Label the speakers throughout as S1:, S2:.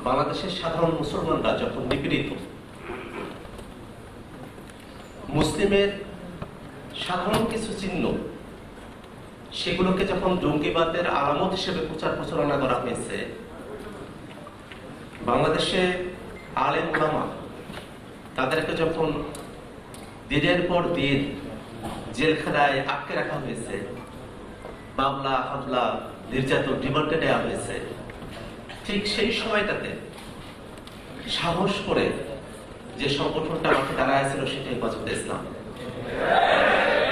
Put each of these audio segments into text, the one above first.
S1: বাংলাদেশের সাধারণ মুসলমানরা যখন নিপীড়িত, মুসলিমের সাধারণ কিছু চিহ্ন সেগুলোকে যখন জঙ্গিবাদের আলামত হিসেবে প্রচার প্রচারণা করা হয়েছে, বাংলাদেশে আলেম ওলামা তাদেরকে যখন দিনের পর দিন জেলখানায় আটকে রাখা হয়েছে, মামলা হামলা নির্যাতন রিমান্ডে নেওয়া হয়েছে, ঠিক সেই সময়টাতে সাহস করে যে সংগঠনটা মাঠে দাঁড়ায় ছিল সেটা হেফাজতে ইসলাম,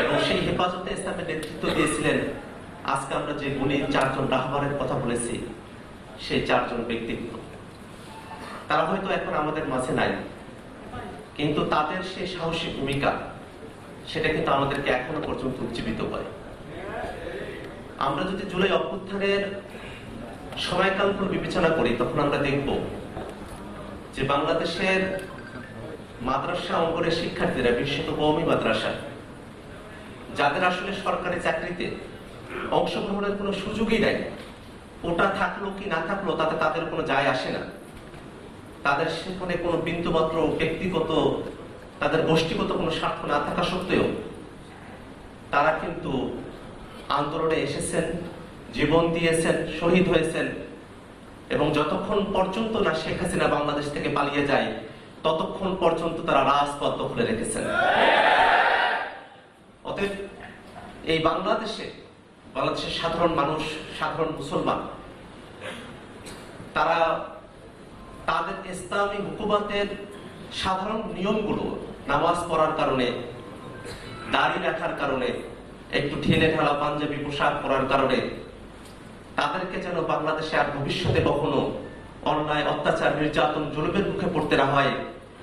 S1: এবং সেই হেফাজতে ইসলামের নেতৃত্ব দিয়েছিলেন আজকে আমরা যে গুণী 4 জন রাহবারের কথা বলেছি, সেই 4 জন ব্যক্তিত্ব। তারা হয়তো এখন আমাদের মাঝে নাই, কিন্তু তাদের সেই সাহসী ভূমিকা সেটা কিন্তু আমাদেরকে এখনো পর্যন্ত উজ্জীবিত করে। আমরা যদি জুলাই অভ্যুত্থানের সময়কালগুলো বিবেচনা করি, তখন আমরা দেখব যে বাংলাদেশের মাদ্রাসা অঙ্গনের শিক্ষার্থীরা, বিশেষত কওমি মাদ্রাসা, যাদের আসলে সরকারি চাকরিতে অংশগ্রহণের কোনো সুযোগই নাই, ওটা থাকলো কি না থাকলো তাতে তাদের কোনো যায় আসে না। তাদের সেখানে কোনো বিন্দুমাত্র ব্যক্তিগত, তাদের গোষ্ঠীগত কোনো স্বার্থ না থাকা সত্ত্বেও তারা কিন্তু আন্দোলনে এসেছেন, জীবন দিয়েছেন, শহীদ হয়েছেন, এবং যতক্ষণ পর্যন্ত না শেখ হাসিনা বাংলাদেশ থেকে পালিয়ে যায় ততক্ষণ পর্যন্ত তারা রাজপথ দখলে রেখেছেন। অতএব এই বাংলাদেশের সাধারণ মানুষ, সাধারণ মুসলমান, তারা তাদের ইসলামী হুকুমাতের সাধারণ নিয়মগুলো, নামাজ পড়ার কারণে, দাড়ি রাখার কারণে, একটু ঢিলে ঢালা পাঞ্জাবি পোশাক পরার কারণে তাদেরকে যেন বাংলাদেশে আর ভবিষ্যতে কখনো অন্যায়, অত্যাচার, নির্যাতন, জুলুমের মুখে পড়তে না হয়,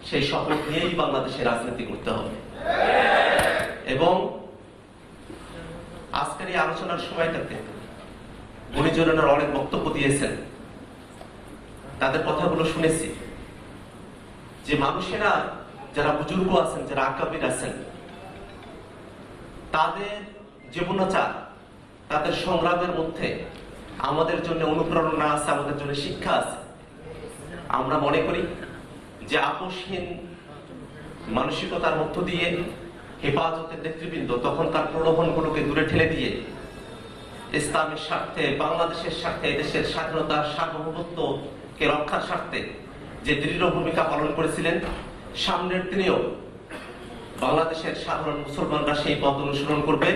S1: সেই শপথ নিয়েই বাংলাদেশে রাজনীতি করতে হবে। এবং আজকের এই আলোচনার সময়টাতে গুণীজনেরা অনেক বক্তব্য দিয়েছেন, তাদের কথাগুলো শুনেছি যে মানুষেরা, যারা বুজুর্গ আছেন, যারা আকাবির আছেন, তাদের জীবনাচার, তাদের সংগ্রামের মধ্যে আমাদের জন্য অনুপ্রেরণা আছে, আমাদের জন্য শিক্ষা আছে। আমরা মনে করি যে আপোষহীন মানসিকতার মধ্য দিয়ে হেফাজতের নেতৃবৃন্দ তখনকার প্রলোভনগুলোকে দূরে ঠেলে দিয়ে ইসলামের স্বার্থে, বাংলাদেশের স্বার্থে, দেশের স্বাধীনতা, সার্বভৌমত্বকে রক্ষার স্বার্থে যে দৃঢ় ভূমিকা পালন করেছিলেন, সামনের দিনেও বাংলাদেশের সাধারণ মুসলমানরা সেই পথ অনুসরণ করবে।